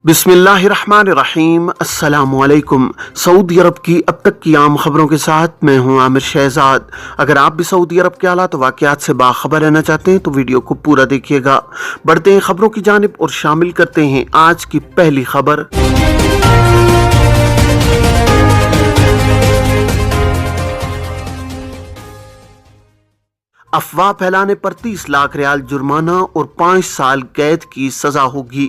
बिस्मिल्लाहिर्रहमानिर्रहीम। अस्सलामुअलैकुम। सऊदी अरब की अब तक की आम खबरों के साथ मैं हूं आमिर शहजाद। अगर आप भी सऊदी अरब के हालात और वाक़यात से बाखबर रहना चाहते हैं तो वीडियो को पूरा देखिएगा। बढ़ते हैं खबरों की जानिब और शामिल करते हैं आज की पहली खबर। अफवाह फैलाने पर 30 लाख रियाल जुर्माना और 5 साल कैद की सजा होगी।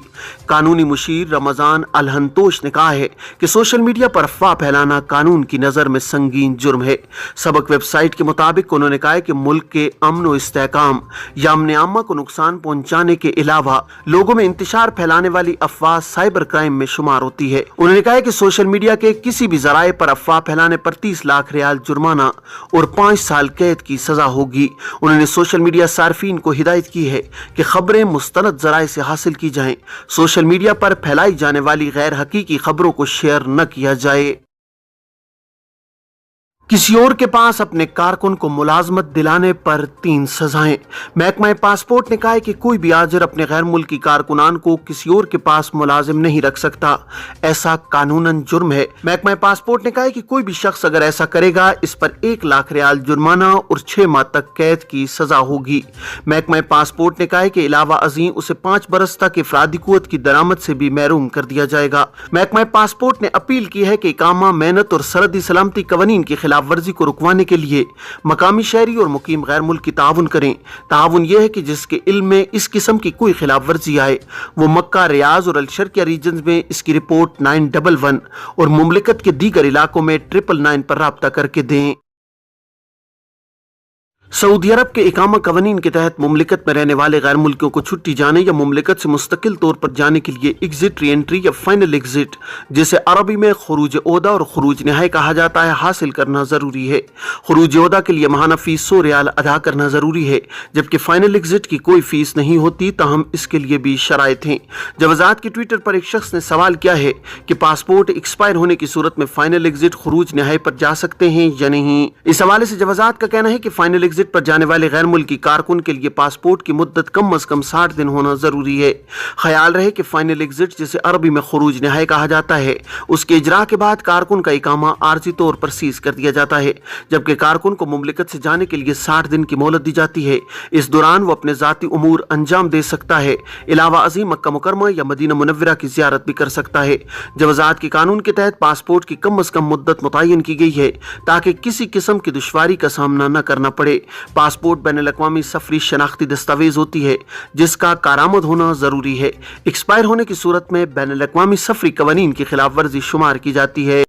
कानूनी मुशीर रमजान अल हंतोश ने कहा है कि सोशल मीडिया पर अफवाह फैलाना कानून की नज़र में संगीन जुर्म है। सबक वेबसाइट के मुताबिक उन्होंने कहा है कि मुल्क के अमन व इस्तेहकाम या अमन आमा को नुकसान पहुंचाने के अलावा लोगों में इंतशार फैलाने वाली अफवाह साइबर क्राइम में शुमार होती है। उन्होंने कहा है कि सोशल मीडिया के किसी भी जराए पर अफवाह फैलाने पर 30 लाख रियाल जुर्माना और 5 साल कैद की सजा होगी। उन्होंने सोशल मीडिया सार्फिन को हिदायत की है कि खबरें मुस्तनद जराए से हासिल की जाएं। सोशल मीडिया पर फैलाई जाने वाली गैर हकीकी खबरों को शेयर न किया जाए। किसी और के पास अपने कारकुन को मुलाजमत दिलाने पर 3 सजाएं। महकमा पासपोर्ट ने कहा है कि कोई भी आजिर अपने गैर मुल्की कारकुनान को किसी और के पास मुलाजिम नहीं रख सकता। ऐसा कानूनन जुर्म है। महकमा पासपोर्ट ने कहा है कि कोई भी शख्स अगर ऐसा करेगा इस पर 1 लाख रियाल जुर्माना और 6 माह तक कैद की सजा होगी। महकमा पासपोर्ट ने कहा है कि अलावा अजीम उसे 5 बरस तक इफरादी कुव्वत की दरामद से भी महरूम कर दिया जाएगा। महकमा पासपोर्ट ने अपील की है कि इकामा, मेहनत और सरहदी सलामती कवानीन की खिलाफ वर्जी को रुकवाने के लिए मकामी शहरी और मुकीम गैर मुल्की ताउन करें। ताउन यह है कि जिसके इल्म में इस किस्म की कोई खिलाफ वर्जी आए वो मक्का, रियाज और अलशर्किया रीजन में इसकी रिपोर्ट 911 और मुमलिकत के दीगर इलाकों में 999 पर राब्ता करके दें। सऊदी अरब के इकामा कवानीन के तहत मुमलिकत में रहने वाले गैर मुल्कियों को छुट्टी जाने या मुमलिकत से मुस्तकिल तौर पर जाने के लिए एग्जिट री एंट्री या फाइनल एग्जिट, जिसे अरबी में खुरूज ओहदा और खुरूज नहाई कहा जाता है, हासिल करना जरूरी है। खुरूज ओहदा के लिए माहाना फीस 100 रियाल अदा करना जरूरी है, जबकि फाइनल एग्जिट की कोई फीस नहीं होती। ताहम इसके लिए भी शराइत हैं। जवाजात के ट्विटर पर एक शख्स ने सवाल किया है कि पासपोर्ट एक्सपायर होने की सूरत में फाइनल एग्जिट खुरूज नहाई पर जा सकते हैं या नहीं। इस हवाले से जवाजात का कहना है कि फाइनल एग्जिट पर जाने वाले गैर मुल्की कारकुन के लिए पासपोर्ट की मुद्दत कम अज कम 60 दिन होना जरूरी है। ख्याल रहे कि फाइनल एग्जिट, जिसे अरबी में खुरूज नहाई कहा जाता है, उसके इजरा के बाद कारकुन का इकामा आर्जी तौर पर सीज कर दिया जाता है, जबकि कारकुन को मुमलिकत से जाने के लिए 60 दिन की मोहलत दी जाती है। इस दौरान वो अपने जाती उमूर अंजाम दे सकता है। अलावा अजीम मक्का मुकरमा या मदीना मुनव्वरा की ज़ियारत भी कर सकता है। जवाजात के कानून के तहत पासपोर्ट की कम अज कम मुद्दत मुतय्यन की गई है ताकि किसी किस्म की दुश्वारी का सामना न करना पड़े। पासपोर्ट बैनुल-अक़वामी सफरी शनाख्ती दस्तावेज होती है जिसका कारामद होना जरूरी है। एक्सपायर होने की सूरत में बैनुल-अक़वामी सफरी कवानीन की खिलाफ वर्जी शुमार की जाती है।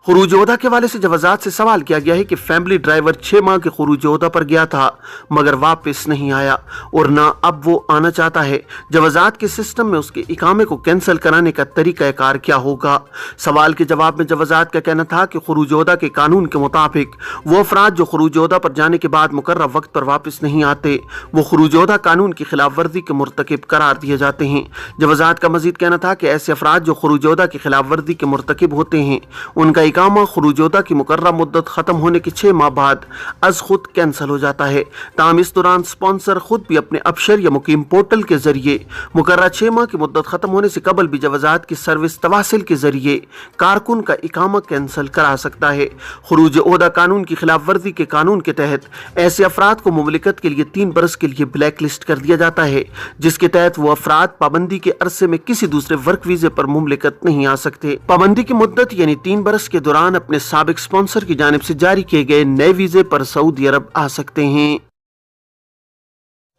खुरूज ओहदा के हवाले से जवाजात से सवाल किया गया है कि फैमिली ड्राइवर 6 माह के खुरूज ओहदा पर गया था मगर वापस नहीं आया और ना अब वो आना चाहता है। जवाजात के सिस्टम में उसके इकामे को कैंसिल कराने का तरीक़ाकार क्या होगा। सवाल के जवाब में जवाजात का कहना था कि खुरूज ओहदा के कानून के मुताबिक वो अफराद जो खुरूज ओहदा पर जाने के बाद मुकर्रर वक्त पर वापस नहीं आते वो खुरूज ओहदा कानून की खिलाफ वर्जी के मुर्तकिब करार दिए जाते हैं। जवाजात का मजीद कहना था कि ऐसे अफराद जो खुरूज ओहदा की खिलाफ वर्जी के मुर्तकिब होते हैं उनका इकामा खुरूज ओहदा की मुकर्रर मुद्दत खत्म होने के 6 माह बाद अज खुद कैंसिल हो जाता है। ताहम इस दौरान स्पॉन्सर खुद भी अपने अबशर या मुकीम पोर्टल के जरिए मुकर्रर 6 माह की मुद्दत खत्म होने से कबल भी जवाजात की सर्विस तवासिल के जरिए कारकुन का इकामा कैंसिल करा सकता है। खुरूज ओहदा कानून की खिलाफ वर्जी के कानून के तहत ऐसे अफराद को मुमलिकत के लिए 3 बरस के लिए ब्लैक लिस्ट कर दिया जाता है, जिसके तहत वो अफराद पाबंदी के अरसे में किसी दूसरे वर्क वीजे पर मुमलिकत नहीं आ सकते। पाबंदी की मुद्दत यानी 3 बरस के दौरान अपने साबिक स्पॉन्सर की जानिब से जारी किए गए नए वीजे पर सऊदी अरब आ सकते हैं।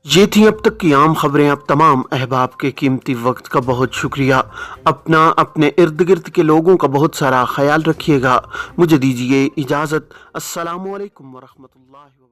ये थी अब तक की आम खबरें। अब तमाम अहबाब के कीमती वक्त का बहुत शुक्रिया। अपना, अपने इर्द गिर्द के लोगों का बहुत सारा ख्याल रखिएगा। मुझे दीजिए इजाज़त। अस्सलामु अलैकुम व रहमतुल्लाहि।